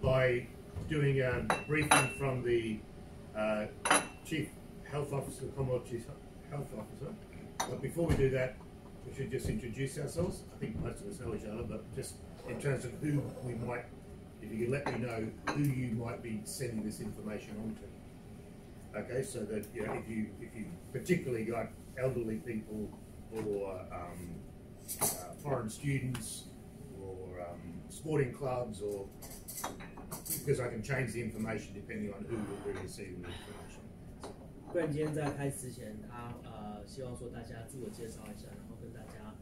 By doing a briefing from the Chief Health Officer, Commonwealth Chief Health Officer. But before we do that, we should just introduce ourselves. I think most of us know each other, but just in terms of who we might, if you could let me know who you might be sending this information on to. Okay, so that if you particularly got elderly people or foreign students or sporting clubs, or because I can change the information depending on who will be receiving the information. 不然今天在开始之前，他希望说大家自我介绍一下，然后跟大家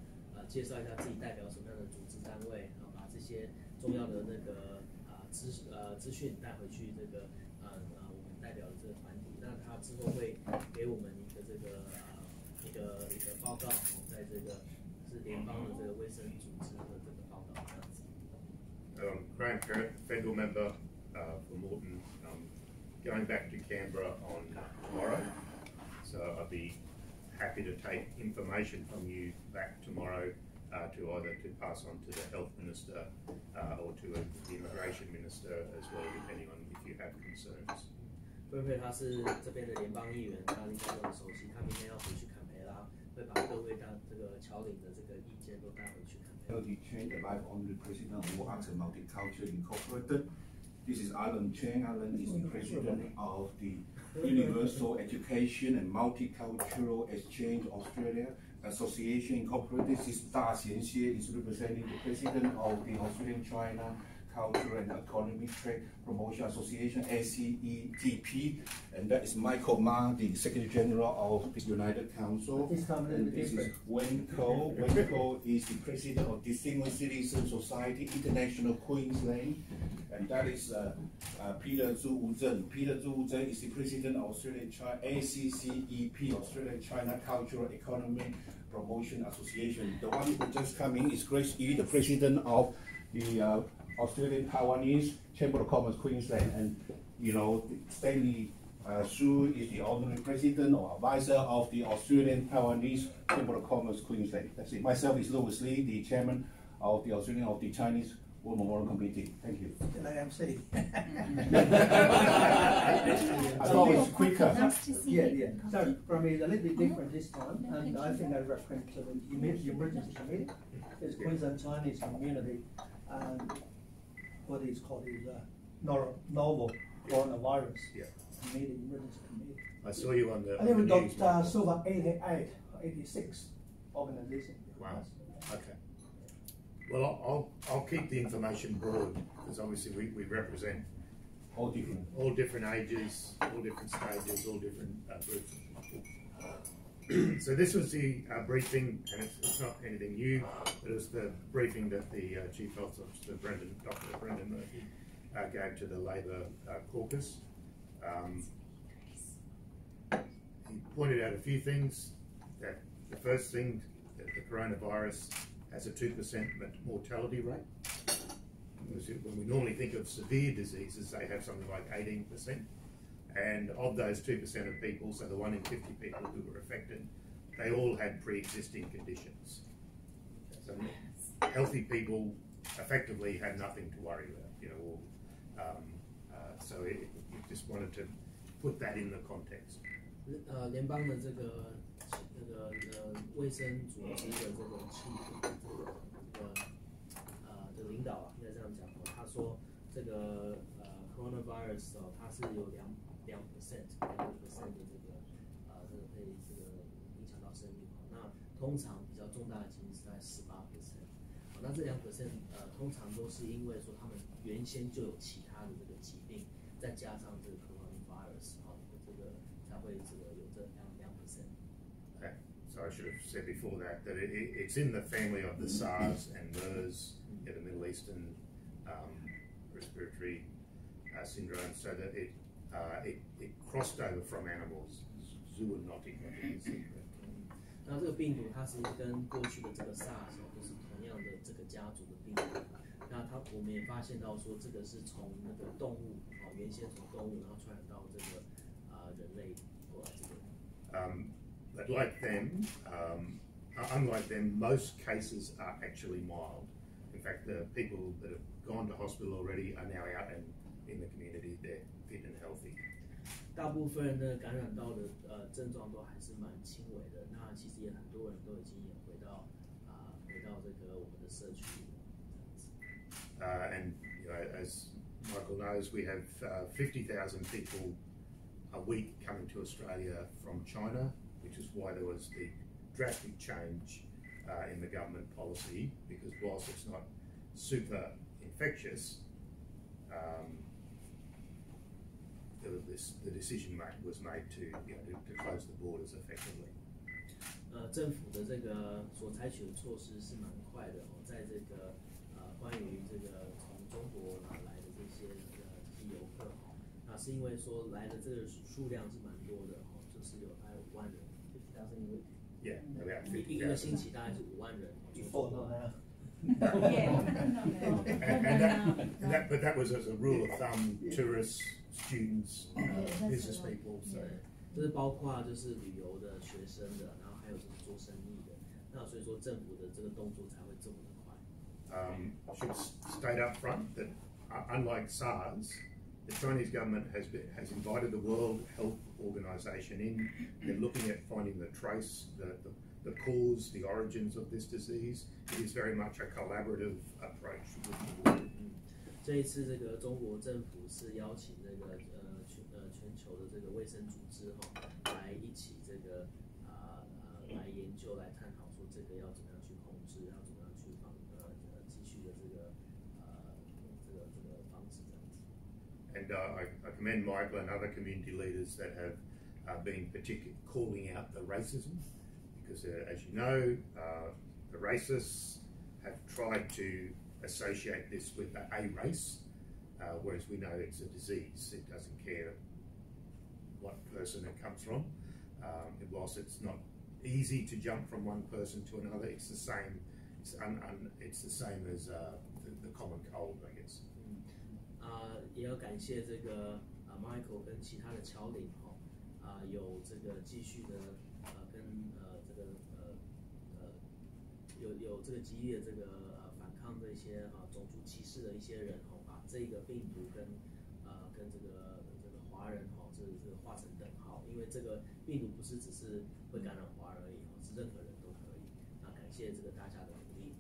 介绍一下自己代表什么样的组织单位，然后把这些重要的那个资讯带回去这个我们代表的这个团体。那他之后会给我们一个这个一个报告，在这个是联邦的这个卫生组织的这个报告这样子。Graham Perrett, federal member for Moreton, going back to Canberra on tomorrow. So I'll be happy to take information from you back tomorrow to either to pass on to the health minister or to the immigration minister as well, depending on if you have concerns. 贝贝他是这边的联邦议员，他应该都很熟悉。他明天要回去坎培拉，会把各位的这个侨领的这个意见都带回去坎培拉。Chen, the Vice Honorary President of Multicultural Incorporated. This is Alan Chen. Alan is the President of the Universal Education and Multicultural Exchange Australia Association Incorporated. This is Daxian is representing the President of the Australian China Cultural and Economic Trade Promotion Association, ACETP, and that is Michael Ma, the Secretary General of the United Council. And this is Wong. Wong is the President of Distinguished Citizen Society International Queensland, and that is Peter Zhu Wuzhen. Peter Zhu Wuzhen is the President of Australian China ACCEP, Australian China Cultural Economic Promotion Association. The one who just came in is Grace Yi, the President of the Australian Taiwanese Chamber of Commerce Queensland, and Stanley Su is the Honorary President or Advisor of the Australian Taiwanese Chamber of Commerce Queensland. That's it. Myself is Louis Lee, the Chairman of the Chinese World Memorial Committee. Thank you. Did I MC? I thought it was quicker. Nice to see Yeah. So, I mean, a little bit different this time, and I think I represent the emergency committee. It's Queensland Chinese community, and what is called is novel coronavirus. Yeah. Committee, emergency committee. I saw you on the. I think we got so far 88 or 86 organizations. Wow. Okay. Well, I'll keep the information broad because obviously we represent all different ages, all different stages, all different groups of people. So this was the briefing, and it's not anything new, but it was the briefing that the Chief Health Officer, Dr. Brendan Murphy, gave to the Labor caucus. He pointed out a few things. That the first thing, that the coronavirus has a 2% mortality rate. When we normally think of severe diseases, they have something like 18%. And of those 2% of people, so the 1 in 50 people who were affected, they all had pre-existing conditions. So healthy people effectively had nothing to worry about, so it just wanted to put that in the context. 联邦的这个卫生组织的这个的领导啊，应该这样讲。他说这个coronavirus 它是有2%的这个会这个影响到生命。那通常比较重大的情形是在18%。那这2%通常都是因为说他们原先就有其他的这个疾病，再加上这个 coronavirus 这个才会这个有这2%。Okay. So I should have said before that it's in the family of the SARS and MERS, the Middle Eastern respiratory syndrome, so that it crossed over from animals, zoonotic. 那这个病毒它是跟过去的这个 SARS 都是同样的这个家族的病毒。那我们也发现到说，这个是从那个动物原先从动物，然后传染到这个人类过来这个。But like them, unlike them, most cases are actually mild. In fact, the people that have gone to hospital already are now out and in the community. They're fit and healthy. 大部分人的感染到的症状都还是蛮轻微的。那其实也很多人都已经也回到这个我们的社区里了。And you know, as Michael knows, we have 50,000 people a week coming to Australia from China, which is why there was the drastic change in the government policy, because whilst it's not super infectious, the decision was made to close the borders effectively. 政府的这个所采取的措施是蛮快的哦，在这个关于这个从中国来的这些游客哦，那是因为说来的这个数量是蛮多的哦，就是有大概5万人，50,000 a week。Yeah, about 50,000. 一个星期大概是5万人。Before not now. But that was as a rule of thumb, tourists, students, business people. So. 这是包括就是旅游的、学生的，然后还有就是做生意的。那所以说政府的这个动作才会这么的快。I should state up front that unlike SARS, the Chinese government has invited the World Health Organization in. They're looking at finding the trace, the cause, the origins of this disease. It is very much a collaborative approach with the world. 这一次这个中国政府是邀请这个全球的这个卫生组织来一起这个来研究来探讨说这个要怎么样去控制，要怎么样去继续的这个防止这样子。And I commend Michael and other community leaders that have been particularly calling out the racism, because as you know, the racists have tried to associate this with a race, whereas we know it's a disease. It doesn't care what person it comes from. Whilst it's not easy to jump from one person to another, it's the same. It's the same as the common cold, I guess. 也要感谢这个Michael 跟其他的侨领有这个继续的跟这个有这个激烈的这个反抗的一些种族歧视的一些人把这个病毒跟这个华人这个画成等号，因为这个病毒不是只是会感染华人而已是任何人都可以。那感谢这个大家的努力。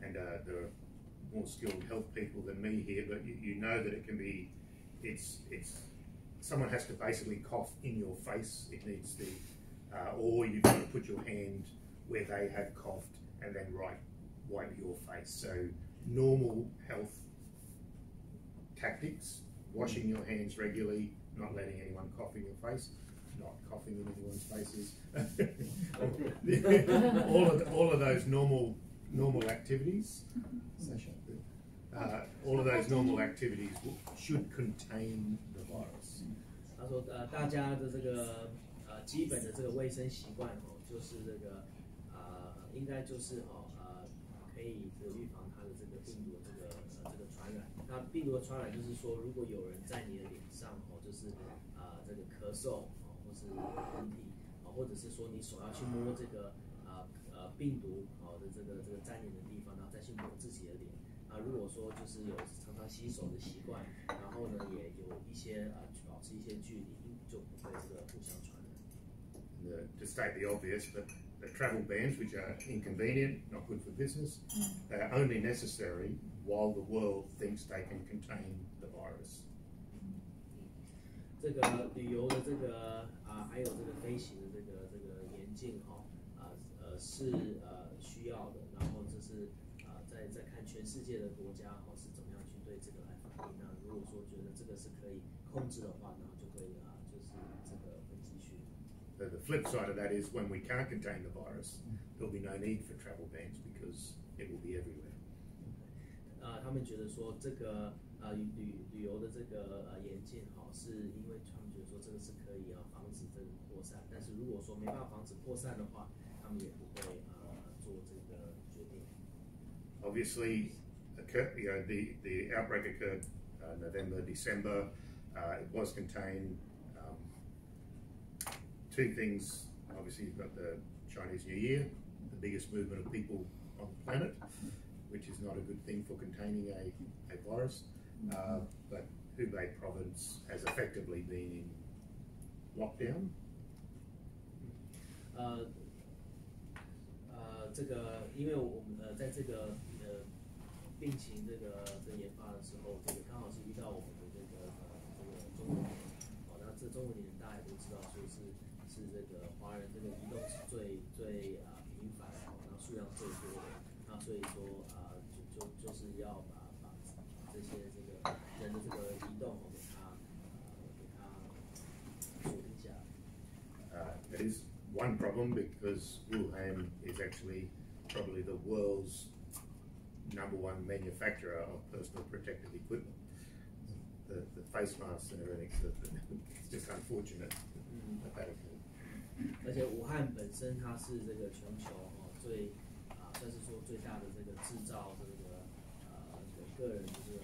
And there are more skilled health people than me here, but you know that it can be. It's someone has to basically cough in your face. It needs the, or you've got to put your hand where they have coughed and then wipe your face. So normal health tactics: washing your hands regularly, not letting anyone cough in your face, not coughing in anyone's faces. all of those normal activities. All of those normal activities should contain the virus. 他说大家的这个基本的这个卫生习惯就是这个应该就是可以这个预防它的这个病毒的这个传染。那病毒的传染就是说，如果有人在你的脸上就是这个咳嗽或是喷嚏或者是说你手要去摸这个病毒的这个沾黏的地方，然后再去摸自己的脸。如果说就是有常常洗手的习惯，然后呢也有一些保持一些距离，就不会这个互相传染。To state the obvious, but the travel bans, which are inconvenient, not good for business, they are only necessary while the world thinks they can contain the virus. 这个旅游的这个还有这个飞行的这个严禁是需要的，然后这是在看全世界的国家是怎么样去对这个来反应。那如果说觉得这个是可以控制的话，那就会就是这个会继续。The flip side of that is when we can't contain the virus, there'll be no need for travel bans because it will be everywhere. 他们觉得说这个旅游的这个严禁是因为他们觉得说这个是可以防止这个扩散，但是如果说没办法防止扩散的话，他们也不会做这个决定。Obviously, the outbreak occurred November, December. It was contained. Two things. Obviously, you've got the Chinese New Year, the biggest movement of people on the planet. which is not a good thing for containing a virus. But Hubei province has effectively been in lockdown. 这个因为我们在这个病情这个研发的时候，这个刚好是遇到我们的这个中文年，那这中文年大家也都知道，说是这个华人这个移动是最频繁，然后数量最多的，那所以说就是要把这些这个人的这个移动给它锁定下来。That is one problem because Wuhan is actually probably the world's #1 manufacturer of personal protective equipment. The face masks and everything, it's just unfortunate that that occurred. 而且武汉本身它是这个全球最算是说最大的这个制造这个个人的这个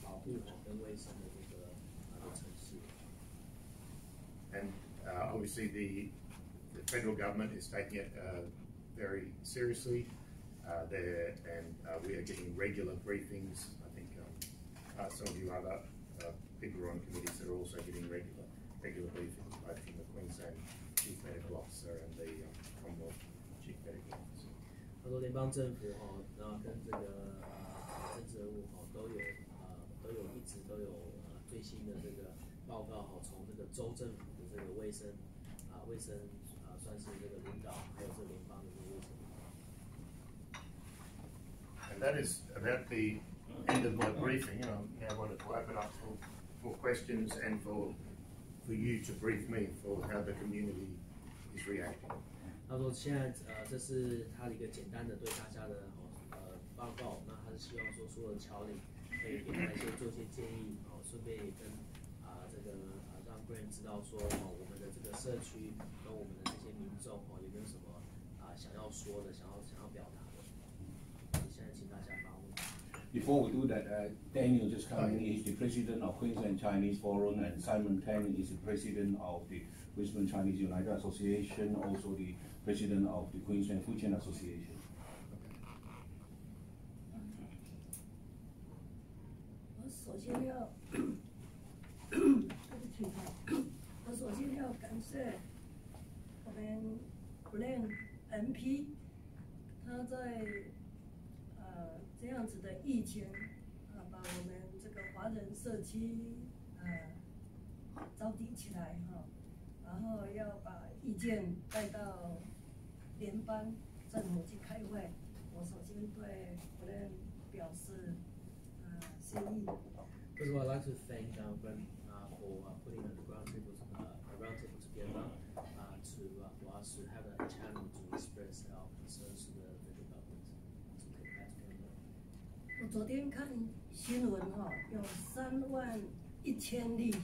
保护跟卫生的这个城市。And obviously the federal government is taking it very seriously. We are getting regular briefings. I think some of you other people on committees that are also getting regular briefings, both from the Queensland Chief Medical Officer and the Commonwealth Chief Medical Officer. 他说联邦政府然后跟这个政治人物都有一直都有最新的这个报告从这个州政府的这个卫生算是这个领导，还有这个联邦的这个卫生。And that is about the end of my briefing. I now wanted to open up for questions and for you to brief me for how the community is reacting. 他说现在这是他的一个简单的对大家的报告，那他是希望说所有的侨领可以给他做一些建议，顺便也跟这个让 Grant 知道说我们的这个社区跟我们的这些民众有没有什么想要说的，想要表达的。现在请大家发问。Before we do that, Daniel just coming in. He's the president of Queensland Chinese Forum, and Simon Tang is the president of the Brisbane Chinese United Association, also the president of the Queensland Fujian Association. 我首先要感谢我们 Glen MP， 他在这样子的疫情把我们这个华人社区召集起来然后要把意见带到联邦政府去开会。我首先对 Glen 表示谢意。First of all, I'd like to thank Glen for putting the roundtable together for us to have a channel to express our concerns to the government. 我昨天看新闻有31000例，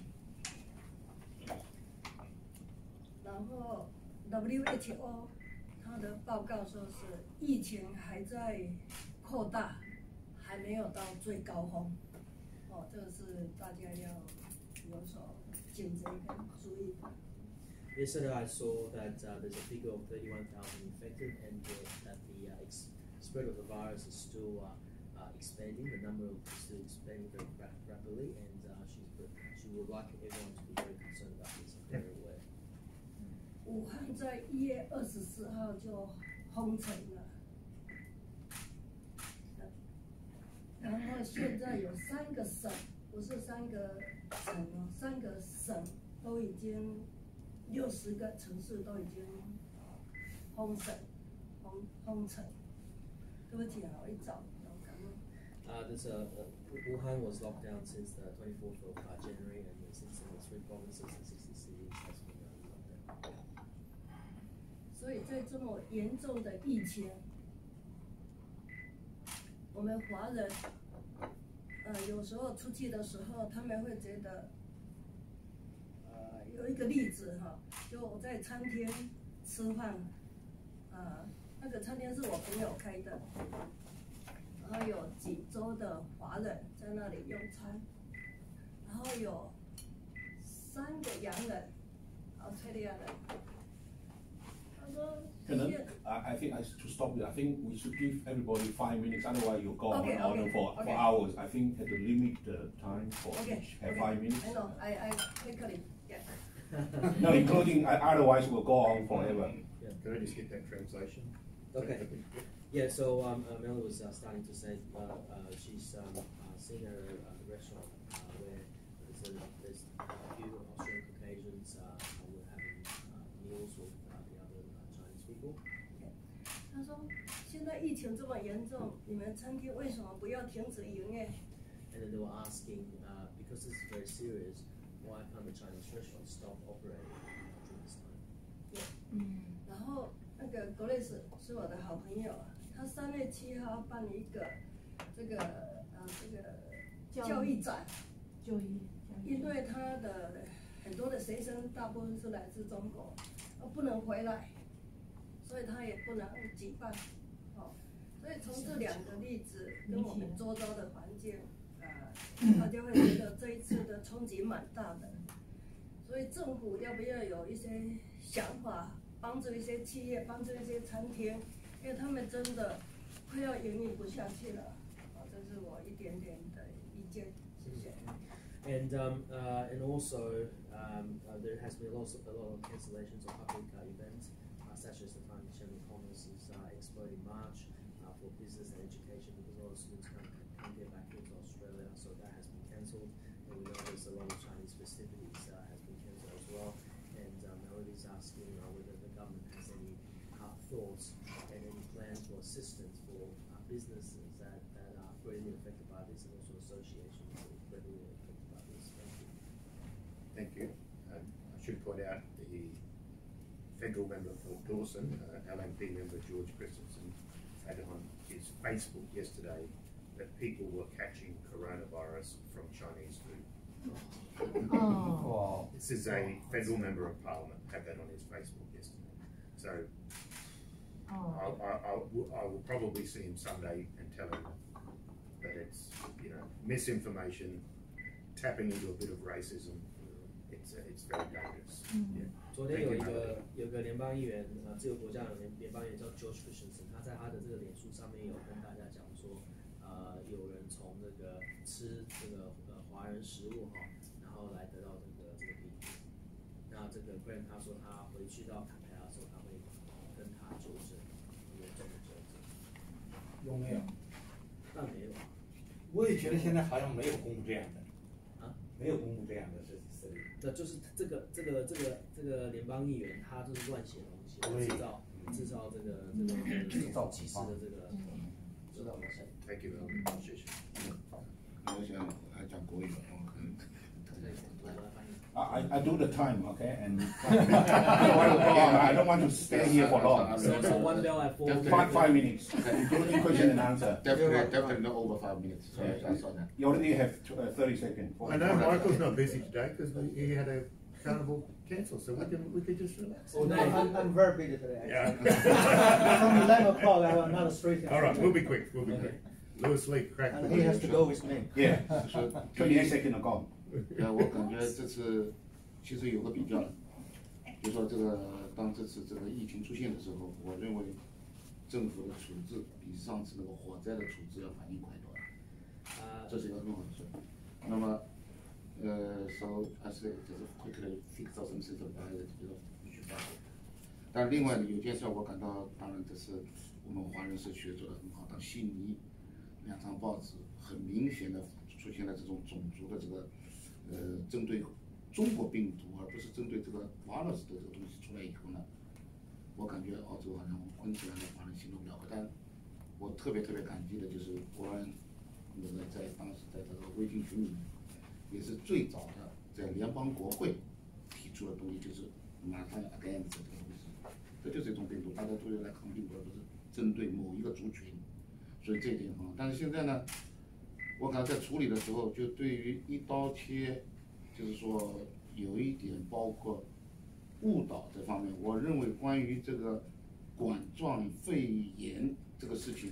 然后 WHO 它的报告说是疫情还在扩大，还没有到最高峰。这个是大家要有所警觉跟注意的。Yesterday I saw that there's a figure of 31,000 infected and that the spread of the virus is still expanding. The number is still expanding very rapidly, and she would like everyone to be very concerned about this and very aware. 武汉在1月24号就封城了。然后现在有3个省，不是3个城3个省都已经60个城市都已经封城。对不起我一早感冒。Wuhan was locked down since the 24th of January, and since the 3 provinces and 60 cities has been locked down. 所以在这么严重的疫情，我们华人，有时候出去的时候，他们会觉得，有一个例子就我在餐厅吃饭，那个餐厅是我朋友开的，然后有几桌的华人在那里用餐，然后有3个洋人，澳大利亚人，他说 I think to stop it, I think we should give everybody 5 minutes, otherwise you'll go Okay, on okay, for okay. hours. I think have to limit the time for Okay, each. Have okay. 5 minutes. I know, I quickly, yeah. No, including, otherwise we'll go on forever. Yeah. Can I just get that translation? Okay. Yeah, so Melanie was starting to say she's seen a restaurant where there's a few Australian Caucasians were having meals with the other Chinese people. 他说，现在疫情这么严重，你们餐厅为什么不要停止营业？ And then they were asking, because this is very serious, why can't the Chinese restaurant stop operating during this time? 然后那个格雷斯是我的好朋友啊，他3月7号办了一个这个教育展，因为他的很多的学生大部分是来自中国，不能回来，所以他也不能举办，所以从这2个例子跟我们周遭的环境，大家会觉得这一次的冲击蛮大的，所以政府要不要有一些想法？ 帮助一些企业，帮助一些餐厅，因为他们真的快要营运不下去了。这是我一点点的意见，谢谢。And also there has been a lot of cancellations of public events, such as the Taiwanese Chamber of Commerce's Expo in March for business and education, because a lot of students can't get back into Australia, so that has been cancelled. And we know there's a lot of Chinese festivities has been cancelled as well. And Melody's asking whether the government has any thoughts and any plans for assistance for businesses that are greatly affected by this, and also associations that are greatly affected by this. Thank you. I should point out the federal member for Dawson, LNP member George Christensen, had on his Facebook yesterday that people were catching coronavirus from Chinese food. Wow. This is a federal member of parliament, had that on his Facebook yesterday. So I will probably see him Sunday and tell him that it's, misinformation, tapping into a bit of racism. It's very dangerous. Yeah. 昨天有一个联邦议员，自由国家的联邦议员叫 George Christensen， 他在他的这个脸书上面有跟大家讲说，有人从那个吃这个华人食物然后来得到这个病毒。那这个 Graham 他说他回去到坎培拉的时候，他会跟他纠正，严重的纠正。有没有？但没有啊。我也觉得现在好像没有公布这样的。没有公布这样的事例。对，就是这个联邦议员，他就是乱写东西，制造这个歧视的这个。知道吗 ？Thank you, 谢谢。我想讲国语，I do the time, okay, and I don't want to stay here for long. So one bell at 4. 5 minutes, including question and answer. Definitely not over 5 minutes. So that's all that. You already have 30 seconds. I know Michael's not busy today because he had a carnival cancelled, so we could just relax. Oh, no, I'm very busy today. Yeah. From 11 o'clock, I have another street. All right, we'll be quick. Lewis Lee cracked. And he has to go with me. Yeah. 28 seconds ago. 我感觉这次其实有个比较，就说当这次这个疫情出现的时候，我认为政府的处置比上次那个火灾的处置要反应快多了，这是一个很好的事。那么so I say just quickly fix out some system by the issue. 但另外呢，有件事我感到，当然这是我们华人社区做得很好。当悉尼2张报纸很明显的出现了这种种族的这个针对中国病毒，而不是针对这个 virus 的这个东西出来以后呢，我感觉澳洲好像昆士兰的华人心动不了。但我特别感激的就是国安那个在当时在这个微信群里面，也是最早的在联邦国会提出的东西，就是马上 against 这个东西，这就是一种病毒，大家都要来抗病毒，而不是针对某一个族群，所以这一点很好。但是现在呢，我感觉在处理的时候，就对于一刀切，就是说有一点包括误导这方面，我认为关于这个冠状肺炎这个事情，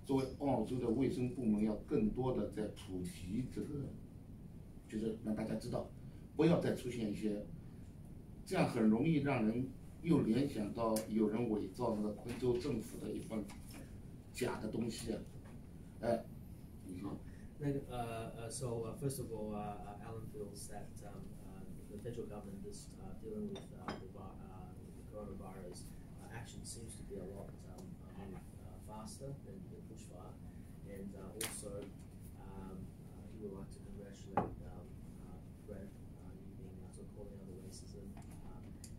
作为澳洲的卫生部门要更多的在普及这个，就是让大家知道，不要再出现一些，这样很容易让人又联想到有人伪造那个昆州政府的一份假的东西啊，哎，你说。So first of all, Alan feels that the federal government is dealing with the coronavirus. Action seems to be a lot faster than the bushfire, and also he would like to congratulate Perrett, you being sort of calling out the racism,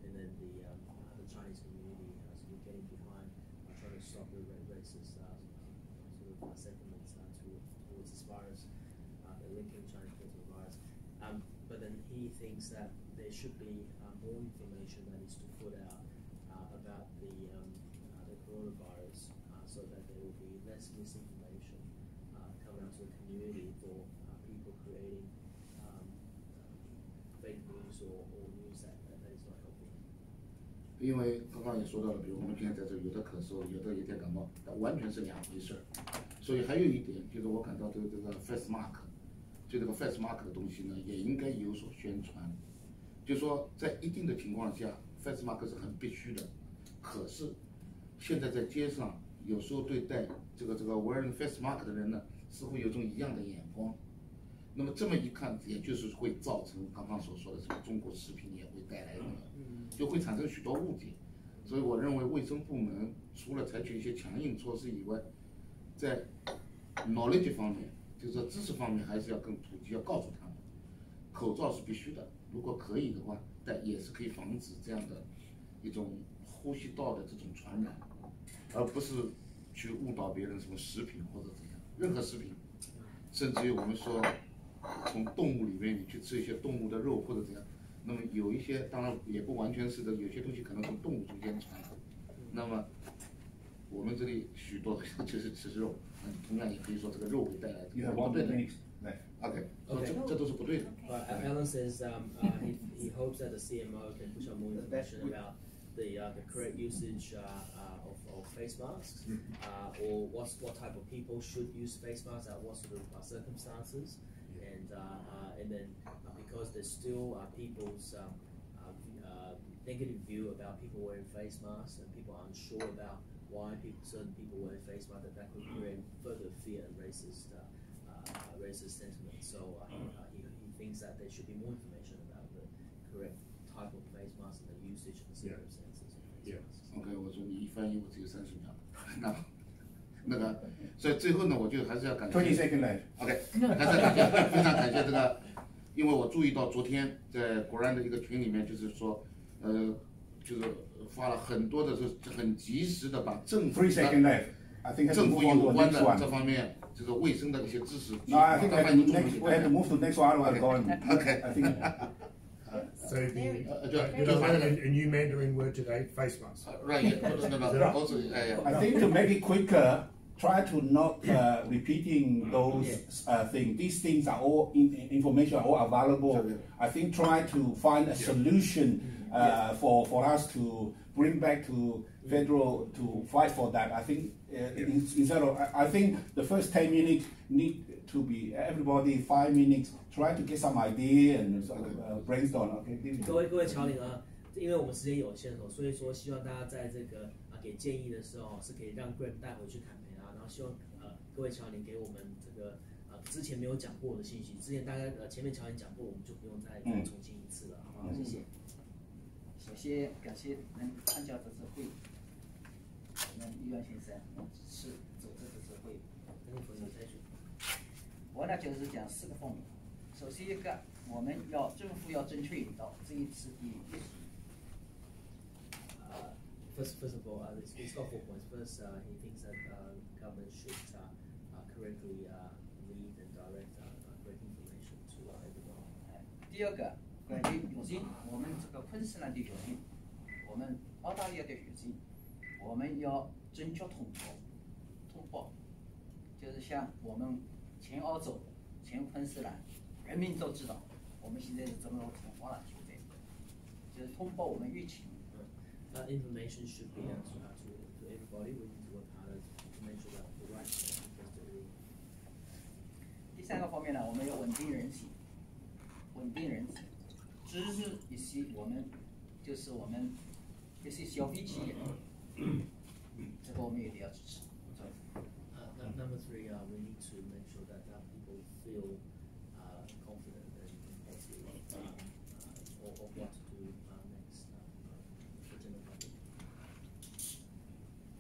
and then the Chinese community sort of getting behind trying to stop the racist sort of sentiments towards this virus, linking China to the virus. But then he thinks that there should be more information that is to put out about the coronavirus, so that there will be less misinformation coming out to the community for people creating fake news or news that is not helpful. 因为刚刚也说到了，比如我们今天在这有的咳嗽，有的有点感冒，但完全是两回事儿。所以还有一点就是我感到这个 face mark， 就这个 face mark 的东西呢，也应该有所宣传。就说在一定的情况下 ，face mark 是很必须的。可是现在在街上，有时候对待这个 wearing face mark 的人呢，似乎有种异样的眼光。那么这么一看，也就是会造成刚刚所说的什么中国食品也会带来就会产生许多误解。所以我认为卫生部门除了采取一些强硬措施以外，在 knowledge 方面，就是说知识方面还是要更普及，要告诉他们，口罩是必须的。如果可以的话，但也是可以防止这样的一种呼吸道的这种传染，而不是去误导别人什么食品或者怎样。任何食品，甚至于我们说从动物里面你去吃一些动物的肉或者怎样，那么有一些当然也不完全是的，有些东西可能从动物中间传染。那么我们这里许多就是吃肉，同样也可以说这个肉会带来不对的。OK， 这都是不对的。Alan says he hopes that the CMO can push out more information about the correct usage of face masks, or what type of people should use face masks at what sort of circumstances, and then because there's still people's negative view about people wearing face masks, and people are unsure about why certain people wear face masks, that could create further fear and racist sentiment. So he thinks that there should be more information about the correct type of face mask and the usage and the circumstances of face masks. OK， 我说你一翻译我只有30秒，那个，所以最后呢，我就还是要感谢。20 seconds left. OK， 还是感谢，非常感谢这个，因为我注意到昨天在国安的一个群里面，就是说，就是发了很多的是很及时的把政府政府有关的这方面。这个卫生的一些知识。No, I think we have to move to next one. Okay. I think. So you learned a new Mandarin word today, face mask. Right. Yeah. Also, I think to make it quicker, try to not repeating those things. These things are all information are all available. I think try to find a solution for us to bring back to federal to fight for that. I think instead of I think the first 10 minutes need to be everybody 5 minutes try to get some idea and brainstorm. Okay. 各位侨领啊，因为我们时间有限哦，所以说希望大家在这个给建议的时候是可以让 Graham 带回去侃培啊，然后希望各位侨领给我们这个之前没有讲过的信息，之前大概前面侨领讲过，我们就不用再重新一次了，好不好？谢谢。首先感谢能参加这次会议，我们议员先生支持组织这次会议。我呢就是讲4个方面。首先一个，我们政府要正确引导这一次的疫情。First of all, he's got 4 points. First, he thinks that government should correctly lead and direct correct information to everyone. 第二个，关于语境，我们这个昆士兰的语境，我们澳大利亚的语境，我们要准确通报，就是像我们全澳洲、全昆士兰，人民都知道我们现在是怎么通报了，现在就是通报我们疫情。Information should be to everybody. We need to work harder to make sure that the right information goes to everyone. 第3个方面呢，我们要稳定人心，支持一些我们这是消费企业，这个我们一定要支持。Number three, we need to make sure that people feel confident and positive of what to do next for general public.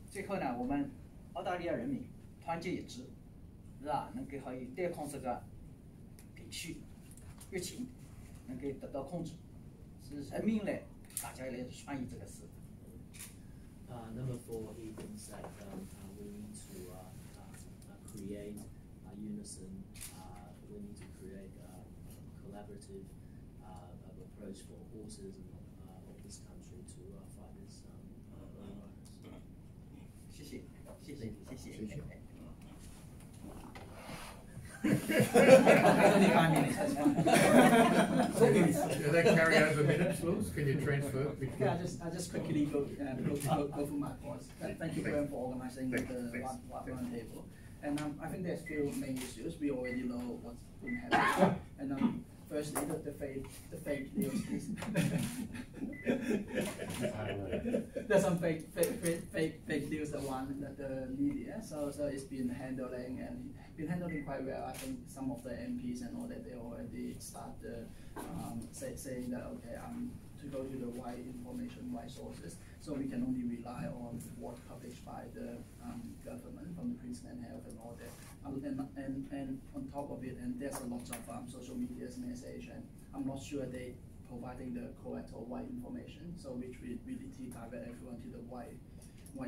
最后呢，我们澳大利亚人民团结一致，是吧？能够可以对抗这个地区疫情，能够得到控制，是人民来大家来参与这个事。Number four, he thinks that we need to create a unison. We need to create a collaborative approach for all citizens of this country to fight this coronavirus. 谢谢，谢谢，谢谢。谢谢。Do they carry over minutes, Lewis? Can you transfer? Yeah, I just quickly go through my points. Thank you, Perrett, for organizing the roundtable. And I think there's few main issues. We already know what's been happening. And firstly, the fake news. There's some fake news that the media. So it's been handling quite well. I think some of the MPs and all that, they already start saying that okay, to go to the right information, right sources. So we can only rely on what published by the government from the Queensland Health and all that. And on top of it, and there's a lot of social media's message, and I'm not sure they providing the correct or right information. So which we really divert everyone to the right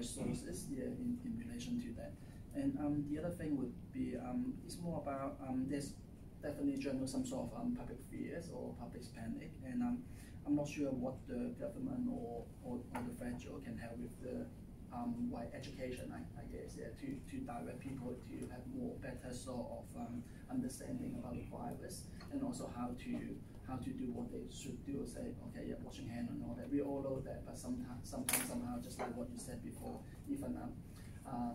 sources, yeah, in relation to that. And the other thing would be it's more about there's definitely general some sort of public fears or public panic, and I'm not sure what the government or the federal can help with the white education, I guess, yeah, to direct people to have better sort of understanding about the virus, and also how to do what they should do. Say, okay, yeah, washing hands and all that. We all know that, but sometimes somehow, just like what you said before, even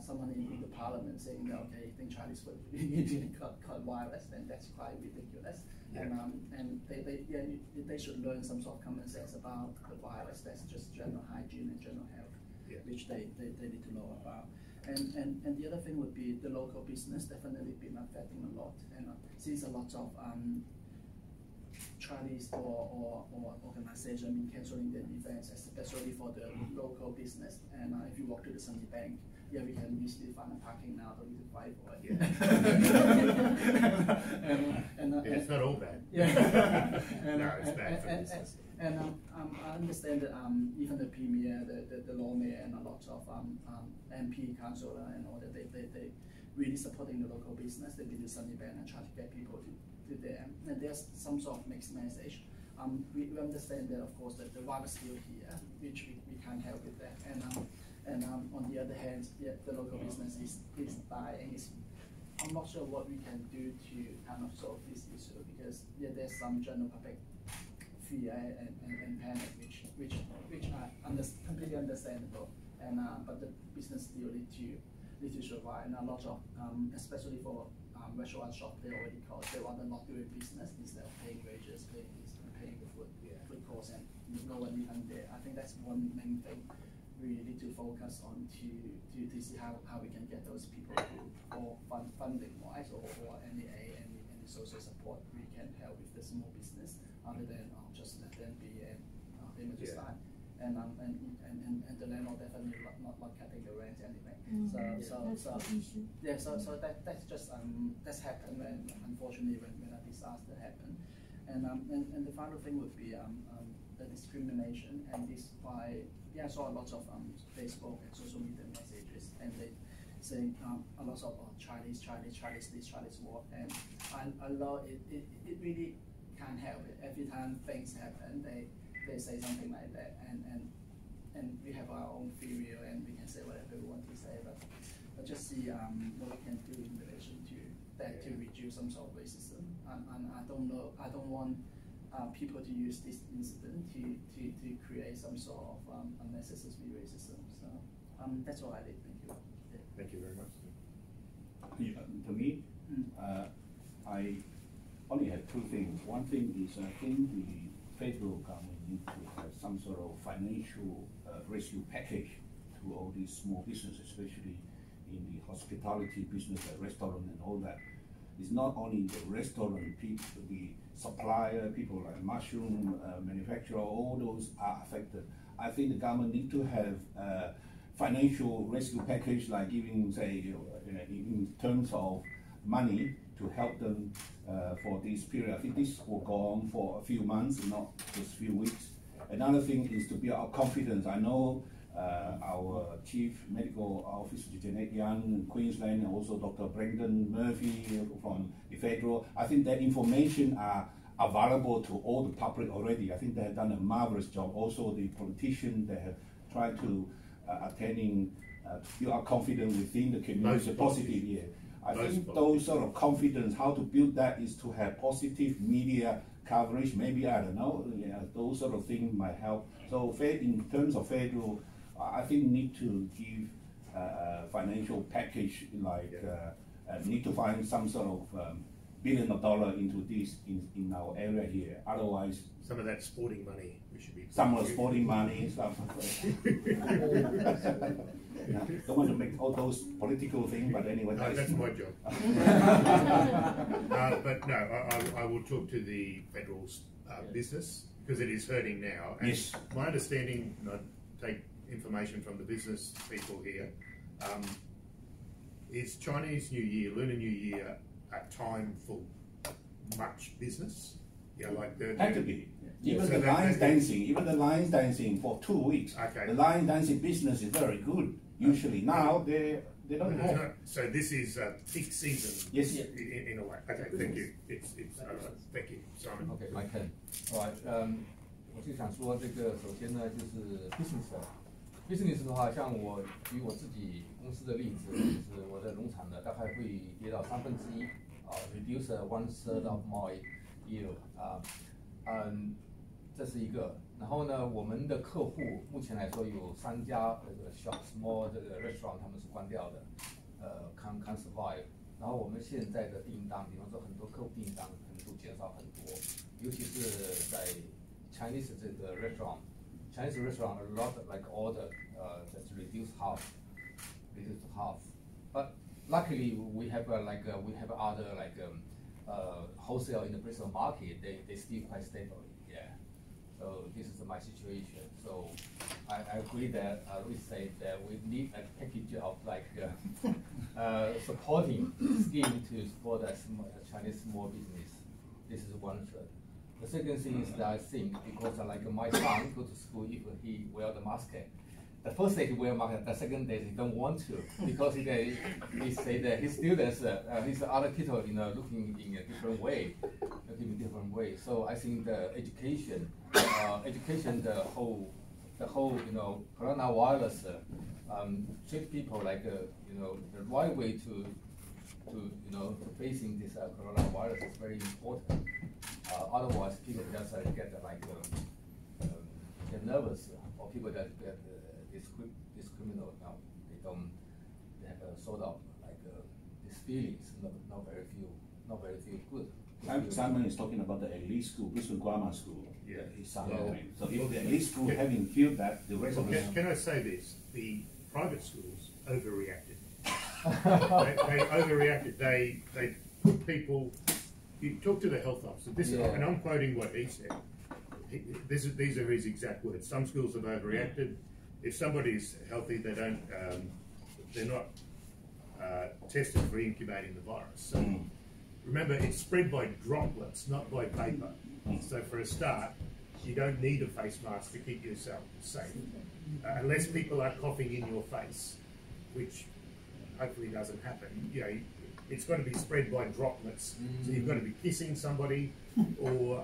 someone in the parliament saying that okay, you think Chinese food caught virus, then that's quite ridiculous. Yeah. And they should learn some sort of common sense about the virus. That's just general hygiene and general health, yeah, which they need to know about. And the other thing would be the local business definitely been affecting a lot. And since a lot of Chinese or organization been cancelling their events, especially for the local business. And if you walk to the Sunny Bank, yeah, we can easily find a parking now, don't need to fight for it. Yeah. It's not all bad. Yeah. No, it's bad for business. And I understand that even the Premier, the lawmaker, and a lot of MP, councillor, and all that, they really supporting the local business. They did the Sunny Bank and try to get people to there. And there's some sort of mixed message. We understand that, of course, that the virus is still here, which we can't help with that. And on the other hand, yeah, the local business is dying. I'm not sure what we can do to kind of solve this issue, because yeah, there's some general public fear and panic, which are completely understandable. And but the business still need to survive. And a lot of especially for restaurant shop, they already cost. They rather not doing business instead of paying wages, paying the food costs, and no one even there. I think that's one main thing we need to focus on to see how we can get those people for funding wise or any social support we can help with the small business, other than just let them be and images line. And the landlord definitely not cutting the rent anyway. So that's just that's happened when, unfortunately, when a disaster happened. And the final thing would be the discrimination, and this by I saw a lot of Facebook and social media messages, and they saying a lot of Chinese this, Chinese what, and I love it. It really can't help it. Every time things happen, they say something like that, and we have our own free will, and we can say whatever we want to say, but just see what we can do in relation to that to reduce some sort of racism. And I don't want people to use this incident to create some sort of unnecessary racism. So that's all I did. Thank you. Yeah. Thank you very much. Yeah, to me, I only have two things. One thing is I think federal government need to have some sort of financial rescue package to all these small businesses, especially in the hospitality business, like restaurant and all that. It's not only the restaurant people, the supplier, people like mushroom manufacturer, all those are affected. I think the government need to have financial rescue package, like giving, say, in terms of money to help them for this period. I think this will go on for a few months, not just a few weeks. Another thing is to build our confidence. I know our Chief Medical Officer, Janet Young in Queensland, and also Dr. Brendan Murphy from the federal. I think that information are available to all the public already. I think they have done a marvelous job. Also, the politicians, they have tried to attaining build our confidence within the community. Positive, yeah. I think those sort of confidence, how to build that is to have positive media coverage. Maybe, I don't know, yeah, those sort of things might help. So in terms of federal, I think need to give a financial package, like need to find some sort of billion of dollars into this in our area here. Otherwise, some of that sporting money we should be. Some of the sporting money, stuff. Don't want to make all those political things, but anyway. No, that's my job. But no, I will talk to the federal business, because it is hurting now. And yes. My understanding, and I take information from the business people here, is Chinese New Year, Lunar New Year, a time for much business? Yeah, like the had to be. Even the lions dancing for 2 weeks. Okay. The lion dancing business is very good. Usually now they don't have. So this is a peak season. Yes. In a way. Okay, thank you. It's thank you, Simon. Okay, my turn. All right. 我就想说这个，首先呢就是 business 的话，像我举我自己公司的例子，就是我的农场呢大概会跌到1/3，reduce 1/3 of my yield，这是一个。然后呢，我们的客户目前来说有3家shop small 这个 restaurant 他们是关掉的，can survive。然后我们现在的订单，比方说很多客户订单可能都减少很多，尤其是在 Chinese 这个 Chinese restaurant a lot like order that's reduced half. But luckily we have we have other wholesale in the Bristol market. They still quite stable. Yeah. So this is my situation. So I agree that we say that we need a package of supporting scheme to support a Chinese small business. This is one third. The second thing is that I think because my son go to school, if he wear the mask, the first day he wear mask, the second day he don't want to because he say that his students, his other kids are looking in a different way, So I think the education, the whole coronavirus treat people the right way to facing this coronavirus is very important. Otherwise, people just get nervous, or people that get discriminate now. They have a sort of these feelings, not very feel good. Simon is talking about the elite school, Bristol Grammar School. Yeah. So if the elite school having feel that, the rest of the can I say this? The private schools overreacted. they overreacted. They put people. You talk to the health officer. And I'm quoting what he said. These are his exact words. Some schools have overreacted. If somebody's healthy, they're not tested for incubating the virus. So remember, it's spread by droplets, not by vapor. So for a start, you don't need a face mask to keep yourself safe, unless people are coughing in your face, which hopefully doesn't happen. It's got to be spread by droplets. So you've got to be kissing somebody, or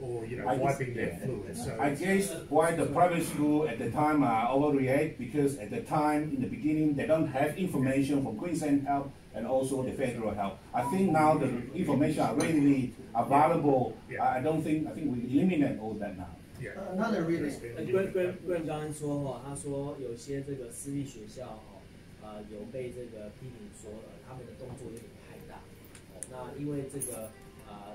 wiping their fluid. So I guess why the private school at the time overreact, because at the time in the beginning they don't have information from Queensland Health and also the federal health. I think now the information are readily available. I think we eliminate all that now. Another reading. Gwen刚刚说他说有些这个私立学校有被这个批评说他们的动作有点太大，那因为这个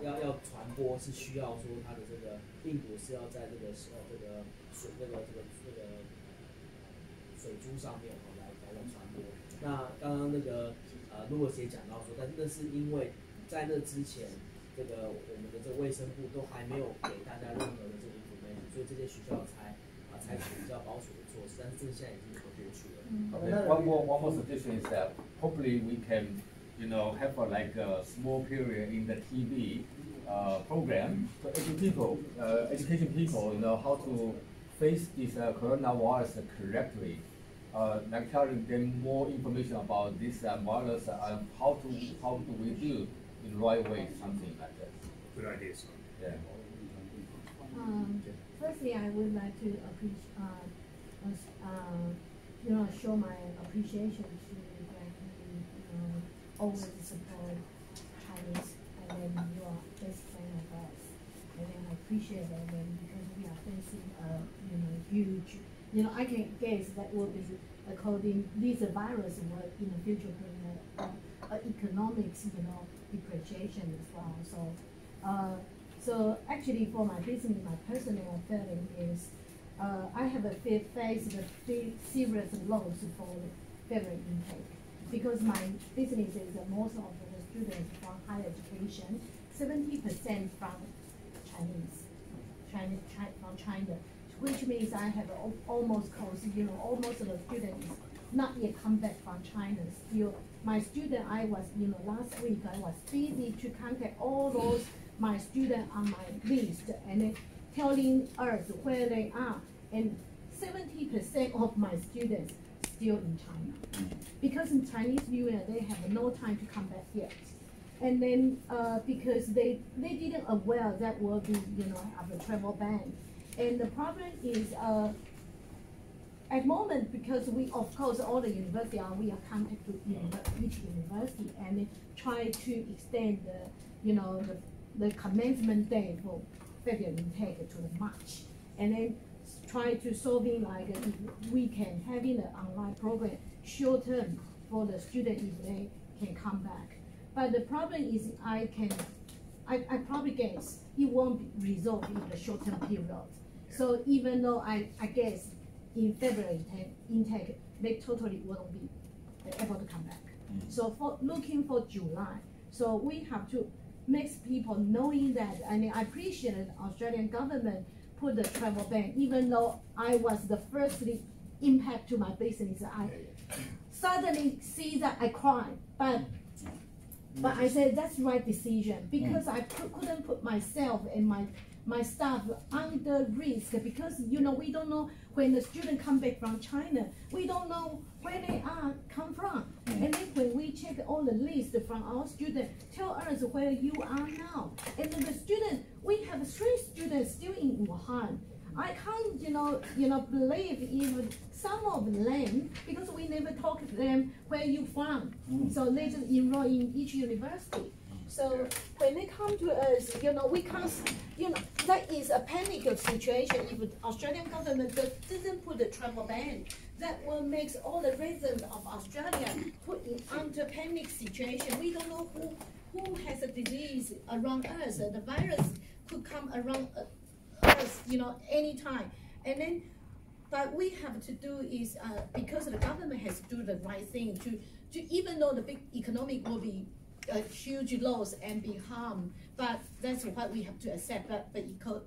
要传播是需要说它的这个病毒是要在这个水珠上面来传播。那刚刚那个如果谁讲到说，但是那是因为在那之前，这个我们的这个卫生部都还没有给大家任何的这个 information， 所以这些学校采取比较保守的措施，但是这个现在已经过去了。Okay. One more suggestion is that hopefully we can, have like a small period in the TV program to education people, how to face this coronavirus correctly. Like telling them more information about this virus and how do we do in the right way, something like that. Good idea, son. Yeah. Firstly, I would like to show my appreciation to always support Chinese, and then you are best friend of us, and then I appreciate that because we are facing a huge. I can guess that will be according this virus will in the future bring economics, depreciation as well. So actually for my business, my personal feeling is I have faced a serious loss for February intake because my business is most of the students from higher education, 70% from China, which means I have almost close, almost the students not yet come back from China. Still, my student, I was, last week I was busy to contact all those my students on my list and then telling us where they are. And 70% of my students still in China because in Chinese New Year they have no time to come back yet. And then because they didn't aware that will be, have a travel ban. And the problem is, at the moment, because we, of course, all the university we are contacted each university and try to extend the commencement day for February intake to the March, and then try to solving like if we can having an online program short term for the student if they can come back. But the problem is I probably guess it won't be resolved in the short term period. So even though I guess in February intake, they totally won't be able to come back. So for looking for July, so we have to make people knowing that, and I appreciate the Australian government put the travel ban, even though I was the first impact to my business. I suddenly see that I cried, but I said that's the right decision because I couldn't put myself and my staff under risk because we don't know when the student come back from China, we don't know where they come from. And then when we check all the list from our students, tell us where you are now. And then the student, we have 3 students still in Wuhan. I can't, believe even some of them because we never talk to them where you from. So they just enroll in each university. So when they come to us, we can't, that is a panic situation. If the Australian government doesn't put the travel ban, that will make all the residents of Australia put in under panic situation. We don't know who has a disease around us. The virus could come around us, anytime. And then, but we have to do is because the government has to do the right thing to even though the big economic will be a huge loss and be harmed, but that's what we have to accept. But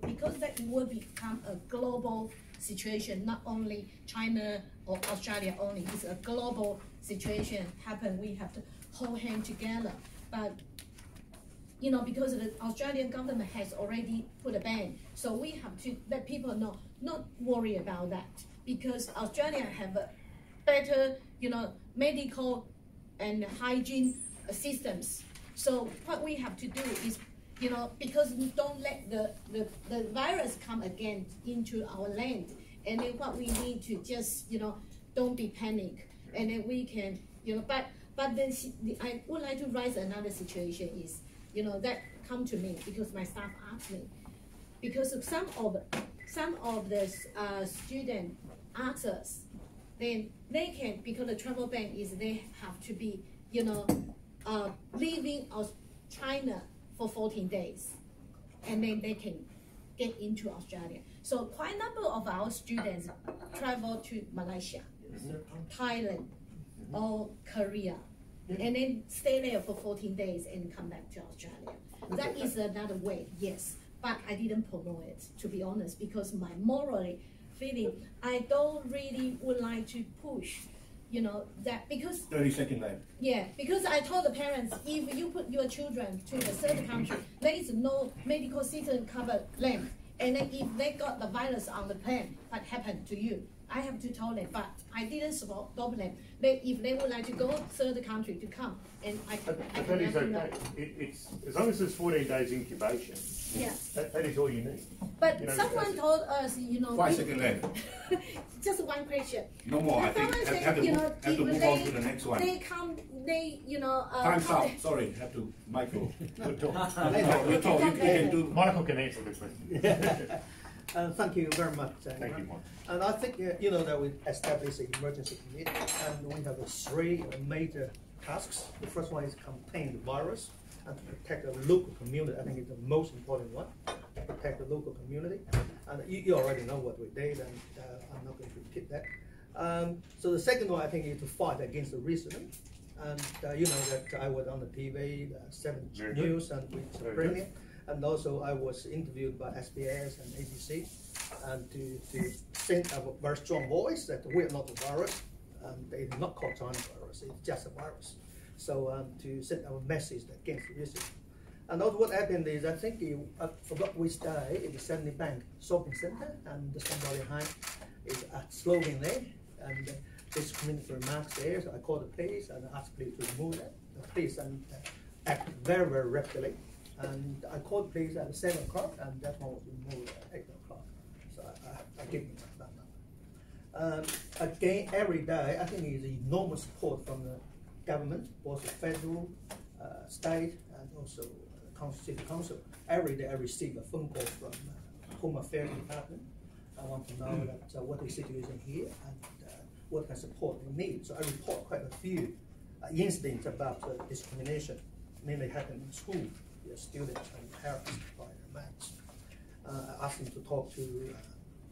because that will become a global situation, not only China or Australia only, it's a global situation happen. We have to hold hands together. But because the Australian government has already put a ban, so we have to let people know, not worry about that, because Australia have a better, medical and hygiene systems. So what we have to do is, because we don't let the virus come again into our land, and then what we need to just, don't be panic, and then we can, but then I would like to raise another situation is, that come to me because my staff asked me, because some of the students ask us, then they can, because the travel ban is they have to be, leaving China for 14 days, and then they can get into Australia. So quite a number of our students travel to Malaysia, Thailand, or Korea, and then stay there for 14 days and come back to Australia. That is another way, yes, but I didn't promote it, to be honest, because my morally feeling, I don't really would like to push, you know, that, because 30 seconds left. yeah, because I told the parents, if you put your children to the third country, there is no medical system cover them. And then if they got the virus on the plane, what happened to you? I have to tell them, but I didn't stop them. If they would like to go third country to come, and I can. But that is okay. It's as long as there's 14 days incubation. Yeah. That is all you need. But you know, someone told us, you know. 5 seconds left. Just one question. No more. I think have to move on to the next one. They come, they, you know. Time's up. Sorry, have to Michael. You can do. Michael can answer the question. Thank you very much. Thank you, Mike. And I think you know that we established an emergency committee, and we have 3 major tasks. The first one is contain the virus and to protect the local community. I think it's the most important one. Protect the local community, and you already know what we did, and I'm not going to repeat that. So the second one, I think, is to fight against the racism. And you know that I was on the TV, 7 News, and it's brilliant. And also I was interviewed by SBS and ABC, and to send a very strong voice that we are not a virus, and it's not called China virus, it's just a virus. So to send our message against racism. And also what happened is, I think I forgot which day, in the Stanley Bank shopping center, and somebody behind is a slogan there, and this community remarks there, so I called the police and asked the police to remove that. The police acted very, very rapidly. And I called the police at 7 o'clock, and that one was removed at 8 o'clock. So I give them that number. Again, every day, I think there's enormous support from the government, both the federal, state, and also city council. Every day I receive a phone call from Home Affairs Department. I want to know that, what the situation here and what kind of support we need. So I report quite a few incidents about discrimination, mainly happening in school. Students and parents by their mates. I asked them to talk to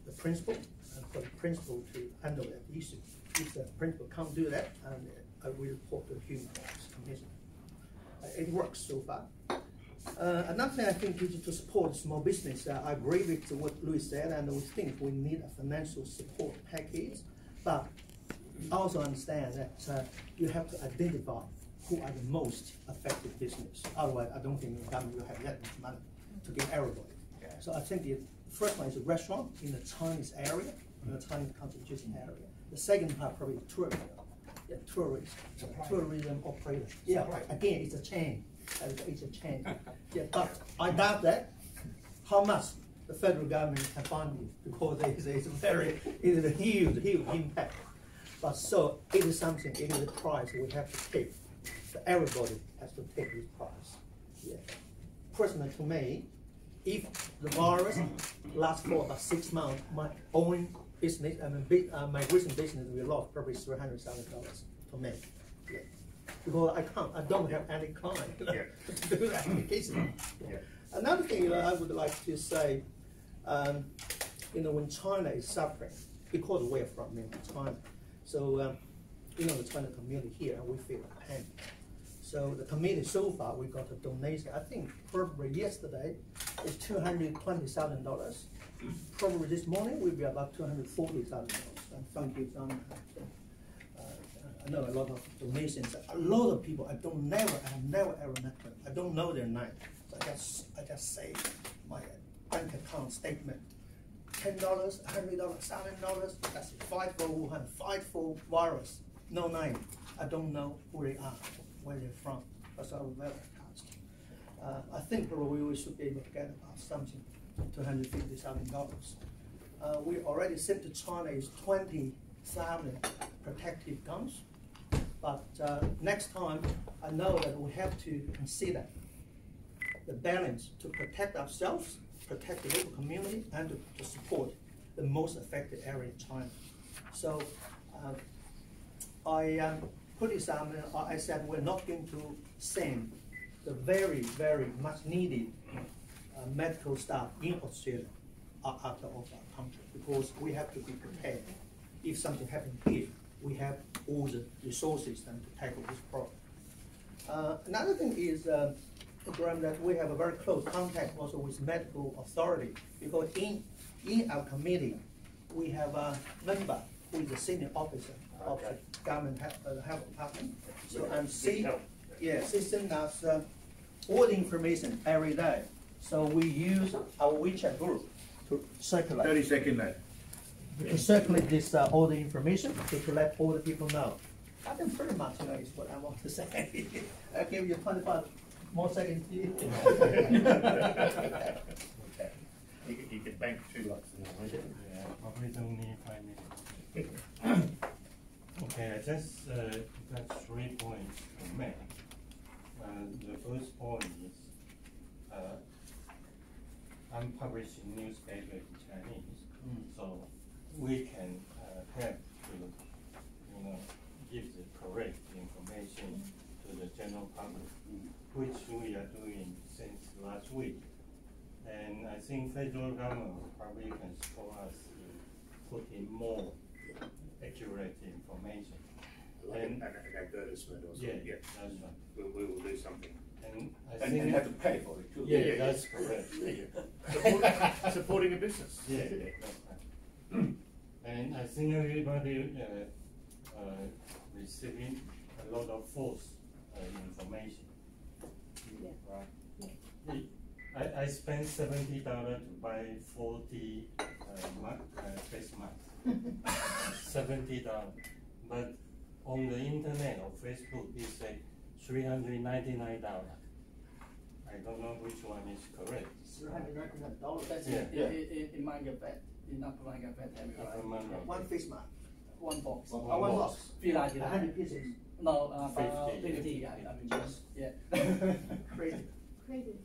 the principal, and for the principal to handle that issue. If the principal can't do that, and I will report to the Human Rights Commission. It works so far. Another thing I think is to support small business. I agree with what Louis said, and we think we need a financial support package, but also understand that you have to identify who are the most affected business. Otherwise, I don't think the government will have that much money to give everybody. So I think the first one is a restaurant in the Chinese area, in the Chinese concentration area. The second part probably tourism. Yeah, tourism operator. Yeah, again, it's a chain. It's a chain. Yeah, but I doubt that. How much the federal government can fund it, because it is a huge impact. But so it is something, it is a price we have to pay. So everybody has to take this price. Yeah. Personally, to me, if the virus lasts for about 6 months, my own business, my recent business, we lost probably $300,000 to make. Yeah. Because I don't have any client to do that application. Yeah. Another thing I would like to say, when China is suffering, because we're from China, so the China community here, we feel the pain. So the community so far, we got a donation. I think probably yesterday is $220,000. Probably this morning will be about $240,000. And thank you, John. I know a lot of donations. A lot of people I have never ever met them. I don't know their name. So I just say my bank account statement. $10, $100, $1,000. That's fight for Wuhan, fight for virus. No name. I don't know who they are, where they're from. That's our very task. I think probably we should be able to get about something, $250,000. We already sent to China is 20,000 protective guns. But next time, I know that we have to consider the balance to protect ourselves, protect the local community, and to support the most affected area in China. So I put this on, I said we're not going to send the very, very much needed medical staff in Australia are out of our country, because we have to be prepared. If something happens here, we have all the resources then to tackle this problem. Another thing is, Graham, that we have a very close contact also with medical authority, because in our committee, we have a member who is a senior officer of the government health department. So, and she sends us all the information every day. So we use our WeChat group to circulate. 30 seconds left. To circulate this all the information to let all the people know. I think pretty much is what I want to say. I'll give you 25 more seconds. Okay. You can bank 2 lots in that, yeah, probably don't need 5 minutes. Okay, I just got 3 points to make. The first point is I'm publishing newspaper in Chinese, so we can help to give the correct information to the general public, which we are doing since last week. And I think federal government probably can support us to put in more accurate information. like an advertisement or something. Yeah, that's right. We will do something. And I And think you have to pay for it too. Yeah, that's correct. Supporting a business. Yeah, that's right. And I think everybody receiving a lot of false information. Yeah. Right. I spent $70 to buy 40 face masks. $70, but on the internet or Facebook it says $399. I don't know which one is correct. $399. That's Yeah. it might get bad. It not might get bad everywhere. One face mask. One box. One box. 100 pieces. No, about 50. 50. I mean, just yeah. Crazy. Crazy.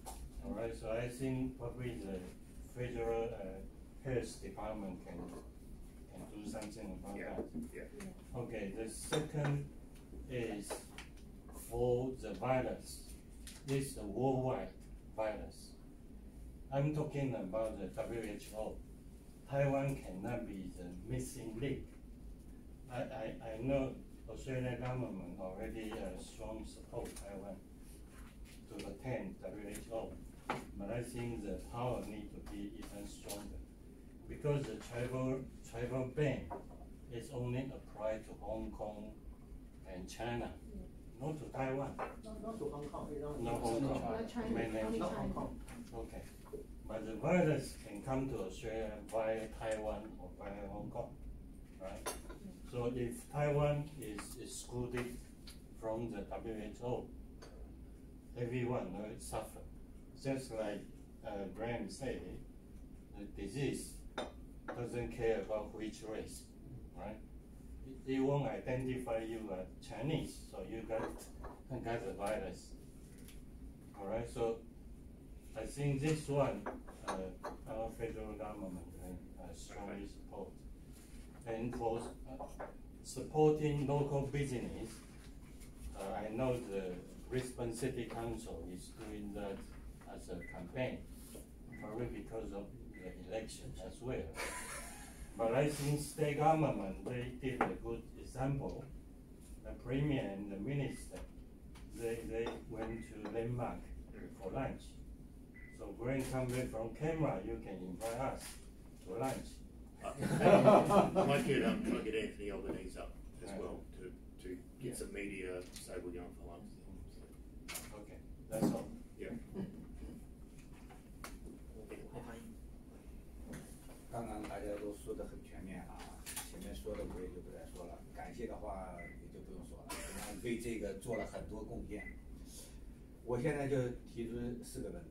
All right, so I think probably the federal health department can do something about that. Yeah. Okay, the second is for the virus. This is a worldwide virus. I'm talking about the WHO. Taiwan cannot be the missing link. I know Australian government already strong support Taiwan to attend WHO, but I think the power need to be even stronger, because the travel ban is only applied to Hong Kong and China, not to Taiwan. Not to Hong Kong. No Hong Kong, China, mainland only China. China. Okay, but the virus can come to Australia via Taiwan or via Hong Kong, right? So if Taiwan is excluded from the WHO, everyone will suffer. Just like Graham said, the disease doesn't care about which race, right? It won't identify you as Chinese, so you got the virus. All right, so I think this one, our federal government can strongly support. And for supporting local business, I know the Brisbane City Council is doing that as a campaign, probably because of the election as well. But I think state government, they did a good example. The Premier and the Minister, they went to Landmark for lunch. So when come back from camera, you can invite us to lunch. I might get Anthony Albanese up as well to get some media, say we're going for lunch. Okay, that's all. Yeah. 刚刚大家都说得很全面啊，前面说的我也就不再说了，感谢的话也就不用说了，我们为这个做了很多贡献。我现在就提出4个问题，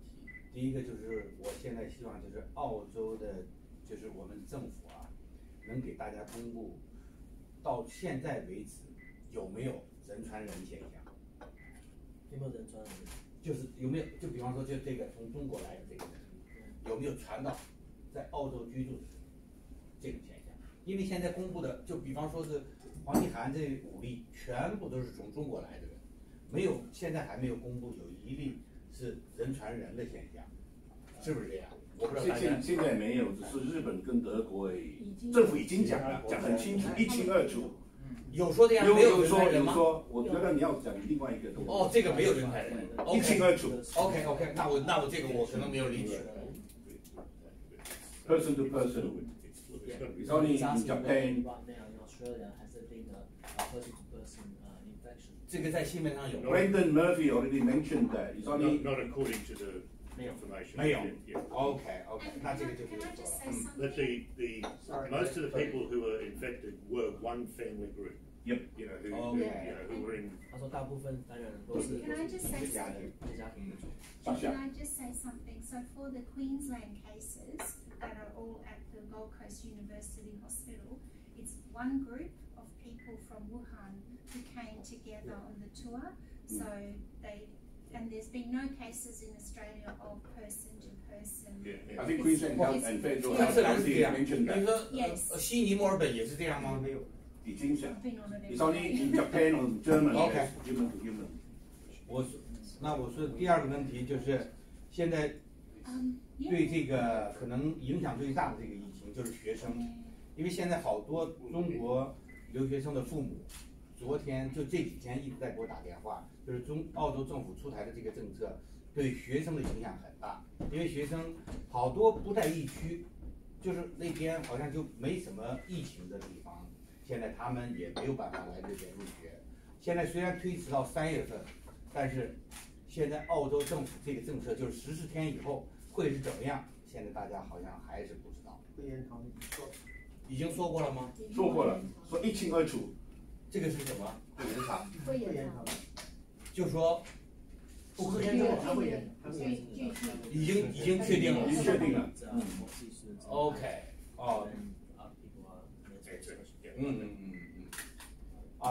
第一个就是我现在希望就是澳洲的，就是我们政府啊，能给大家公布到现在为止有没有人传人现象。有没有人传人？就是有没有，就比方说就这个从中国来的这个人，有没有传到在澳洲居住的这种现象？因为现在公布的，就比方说是黄一涵这5例，全部都是从中国来的人，没有，现在还没有公布有一例是人传人的现象，是不是这样？我不知道大家。现在没有，只是日本跟德国政府已经讲了，讲很清楚，一清二楚。有说这样，没有说人传人吗？我觉得你要讲另外一个东西。哦，这个没有人传人，一清二楚。OK， 那我这个我可能没有理解。Person to person. It's only in Japan. 这个在新闻上有。Brandon Murphy already mentioned that. It's only not according to the information. 没有。OK， 那这个就是。But the most of the people who were infected were one family group. Yep. You know who were in. 他说大部分感染人都是家庭的家庭。Can I just say something? So for the Queensland cases that are all at the Gold Coast University Hospital, it's one group of people from Wuhan who came together on the tour. So and there's been no cases in Australia of person to person. I think Queensland Health and Federal Health Authority mentioned that. Yes. 悉尼、墨尔本也是这样吗？没有，已经是。It's only in Japan or Germany. Okay. Human to human. 我说第二个问题就是现在对这个可能影响最大的这个疫情就是学生，因为现在好多中国留学生的父母，昨天就这几天一直在给我打电话，就是澳洲政府出台的这个政策对学生的影响很大，因为学生好多不在疫区，就是那边好像就没什么疫情的地方，现在他们也没有办法来这边入学。现在虽然推迟到3月份，但是现在澳洲政府这个政策就是14天以后会是怎么样？现在大家好像还是不知道。已经说过了吗？说过了，说一清二楚。这个是什么？会延长。会延长。就说不可以延长，还会延长。已经确定了。已经确定了。OK， 哦。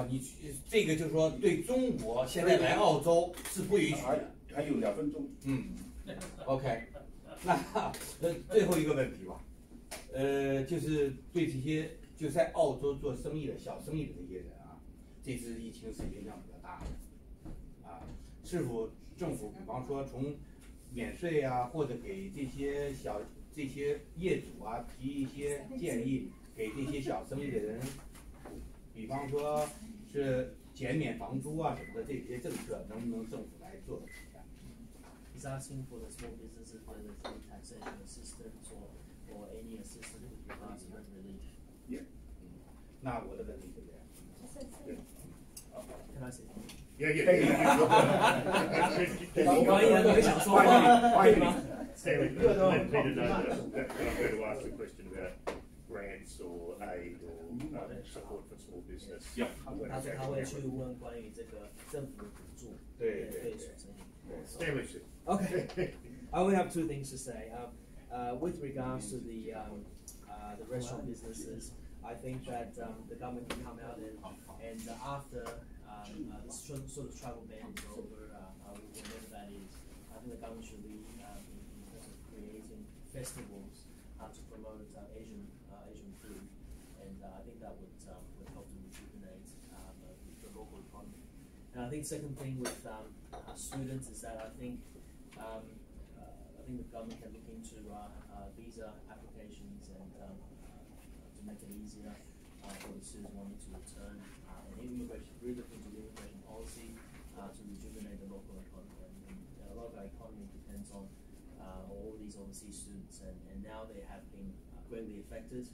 你这个就是说对中国现在来澳洲是不允许的。还有2分钟。OK， 那最后一个问题吧，就是对这些就在澳洲做生意的小生意的这些人啊，这次疫情是影响比较大的啊，是否政府比方说从免税啊，或者给这些业主啊提一些建议，给这些小生意的人。比方说是减免房租啊什么的这些政策，能不能政府来做得出来 He's asking for the small businesses whether it's any taxation assistance or any assistance with regards to rent relief. Yeah. 那我的问题就这样。Can I say? Yeah. 我刚才都没想说话，对吗 Stanley, let Peter know that I'm going to ask a question about grants or aid or support for small business. 他说他会去问关于这个政府的补助，对所生意。Stanley. Okay. I only have 2 things to say. With regards to the restaurant businesses, I think that the government can come out and after the sort of travel ban is over, whatever that is, I think the government should be in terms of creating festivals to promote Asian food, and I think that would help to rejuvenate the local economy. And I think second thing with students is that I think the government can look into visa applications and to make it easier for the students wanting to return, and immigration, really looking into the immigration policy to rejuvenate the local economy. And a lot of our economy depends on all these overseas students, and now they have been greatly affected.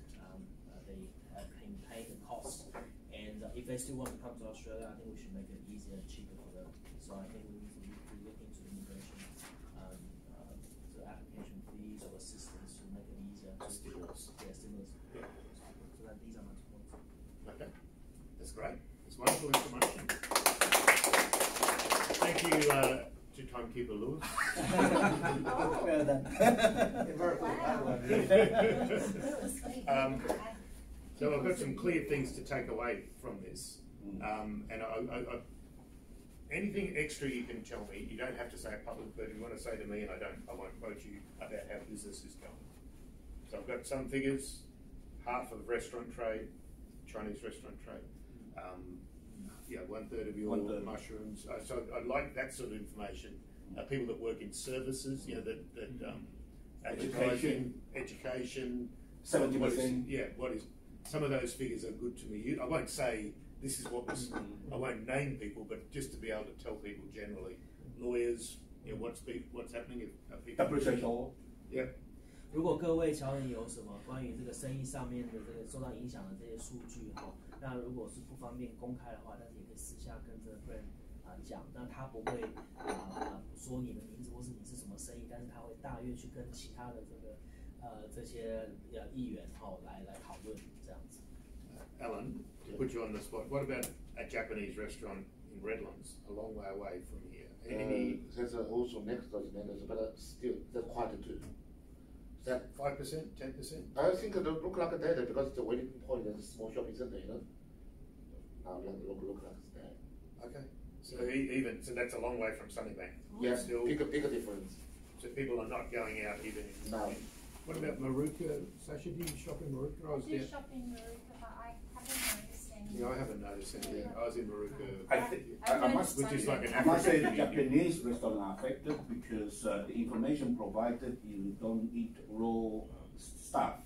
They have been paying the cost, and if they still want to come to Australia, I think we should make it easier and cheaper for them. So I think we need to look into immigration, so application fees or assistance to make it easier. Stimulus. Yeah, stimulus. Yeah. So that these are my 2 points. Okay, that's great. That's wonderful information. Thank you to Timekeeper Lewis. Well done. So I've got some clear things to take away from this, and anything extra you can tell me. You don't have to say it publicly, but if you want to say to me, and I won't quote you about how business is going. So I've got some figures: half of restaurant trade, Chinese restaurant trade, Yeah, 1/3 of your mushrooms. So I like that sort of information. People that work in services, you know, that education. 70%. Yeah, what is some of those figures are good to me. I won't say this is what was. I won't name people, but just to be able to tell people generally, lawyers, you know, what's happening if people. WHO. Yeah. 如果各位侨人有什么关于这个生意上面的这个受到影响的这些数据哈，那如果是不方便公开的话，但是也可以私下跟这个 Perrett 讲，那他不会说你的名字或是你是什么生意，但是他会大约去跟其他的这些议员来讨论这样子。Alan, to put you on the spot, what about a Japanese restaurant in Redlands, a long way away from here? There's also next door, but still they're quite too. Is that 5%, 10%? I think it look like that because the waiting point is a small shopping center, you know. Look like that. Okay. So so that's a long way from Sunnybank. Yeah, still bigger difference. So people are not going out even. No. What about Maruka? Sasha, do you shop in Maruka? I do shop in Maruka, but I haven't noticed any. Yeah, I haven't noticed anything. I was in Maruka. I must, which is like an I must say the Japanese restaurants are affected because the information provided, you don't eat raw stuff.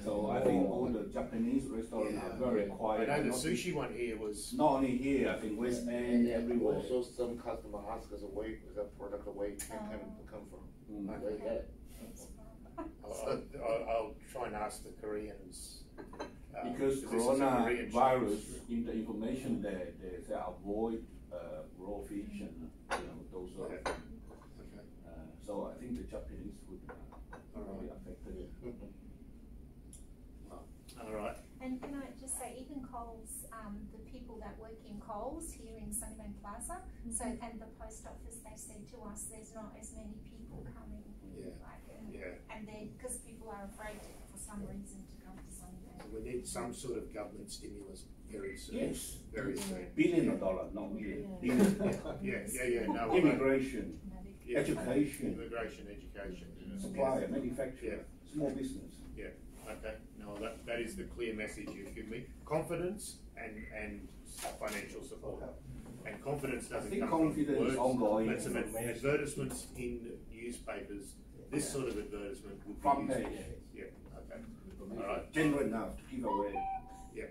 So I think all the Japanese restaurants are very quiet. I know the sushi one here was not only here. I think West End, everywhere. Also, some customer ask us where the product come from. Where you get it? I'll try and ask the Koreans. Because coronavirus, in the information there, they say avoid raw fish and those sort of things. So I think the Japanese would be affected. All right. And can I just say, even Coles, the people that work in Coles here in Sunnybank Plaza, so and the post office, they said to us, there's not as many people coming. And they because people are afraid for some reason to come to Sunnybank. We need some sort of government stimulus very soon. Yes, very soon. $billion, not million. Yeah. No, immigration, education, supplier, manufacturer, small business. Yeah. Okay. No, that is the clear message you've given me. Confidence and financial support. And confidence doesn't come from words. Ongoing. But some advertisements in newspapers. This sort of advertisement would be front page. Yeah. Okay. All right. General enough to give away. Yeah.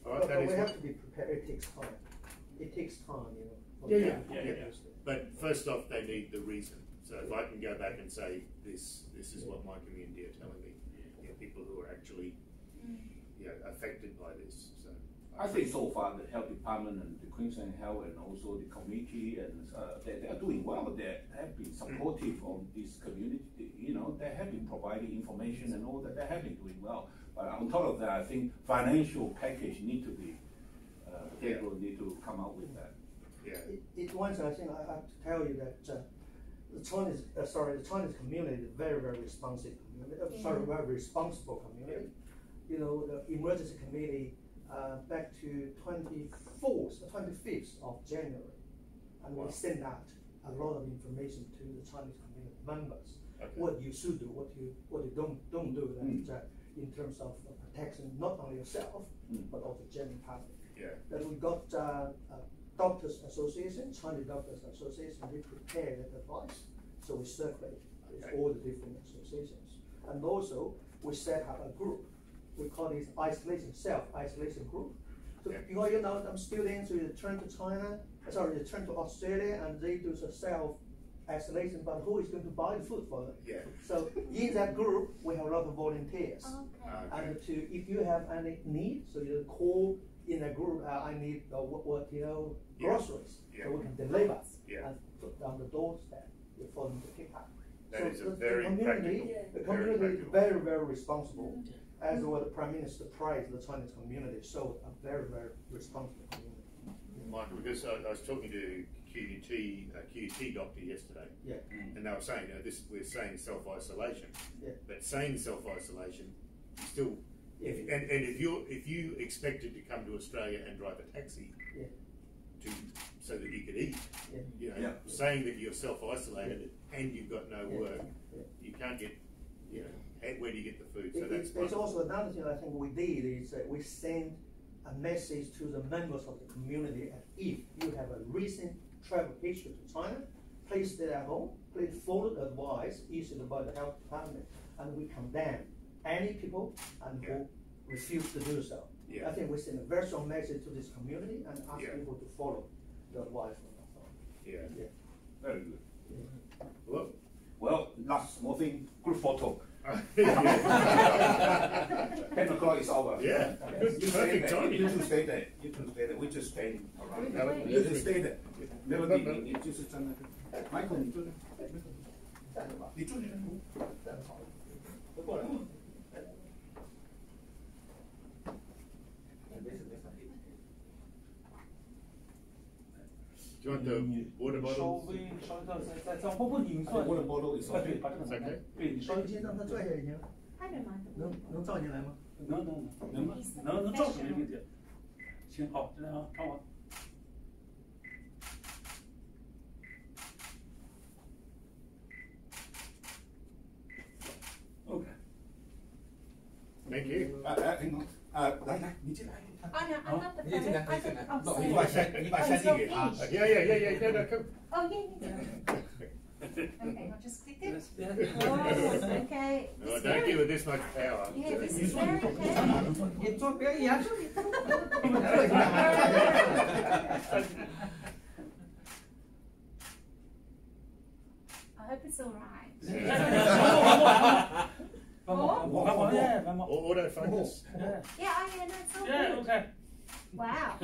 All right. But we have to be prepared. It takes time. It takes time, Yeah. But first off, they need the reason. So if I can go back and say this is what my community are telling me. People who are actually affected by this. So I think so far the health department and the Queensland Health and also the committee and they are doing well. They have been supportive of this community. They have been providing information and all that. They have been doing well. But on top of that, I think financial package need to be. They will need to come out with that. Yeah. Once I think I have to tell you that the Chinese community is very, very responsive community. Very responsible community. The emergency committee back to 25th of January, and we send out a lot of information to the Chinese community members. Okay. What you should do, what you don't do, that in terms of protection not only yourself but also general public. Yeah. Then we got Doctors Association, Chinese Doctors Association. We prepared that advice, so we circulate with all the different associations, and also we set up a group. We call it self-isolation group. So because some students return to return to Australia, and they do the self-isolation. But who is going to buy the food for them? Yeah. So in that group, we have a lot of volunteers. Okay. And if you have any need, so you call in a group. I need groceries, so we can deliver and put down the doorstep for them to pick up. That is a the very community, the community is very, very responsible. As well, the Prime Minister praised the Chinese community, so a very, very responsible community. Michael, because I was talking to QT doctor yesterday, and they were saying, we're saying self-isolation, but saying self-isolation, still, if you expected to come to Australia and drive a taxi, so that you could eat, saying that you're self-isolated and you've got no work, you can't get, where do you get the food? So There's also another thing I think we did is we sent a message to the members of the community. And if you have a recent travel history to China, please stay at home. Please follow the advice issued by the health department, and we condemn any people and who refuse to do so. I think we send a very strong message to this community and ask people to follow the advice from the authority. Very good. Well, last small thing, group photo. 10 o'clock is over. Yeah, you perfect timing. You two stay there. You two stay there. We just stay around. You just stay there. Never did. 你就是站那边。Michael， 你坐这。你坐这。过来。Do you want the water bottle? 稍微再包括你算 water bottle is okay. 把这个拿来。 对，你稍微先让他拽一下已经。能照进来吗？能照起来没问题。行，好，这样啊，看我。OK。Thank you. 来，你进来。你进来，你进来。你把相机给他。Yeah, come. Oh, yeah. Okay, I'll just click it. Oh, okay. Oh, don't give it this much power. Yeah, this is very heavy. 你做表演。I hope it's all right. Autofocus. Yeah, no, it's all Yeah, good. okay. Wow.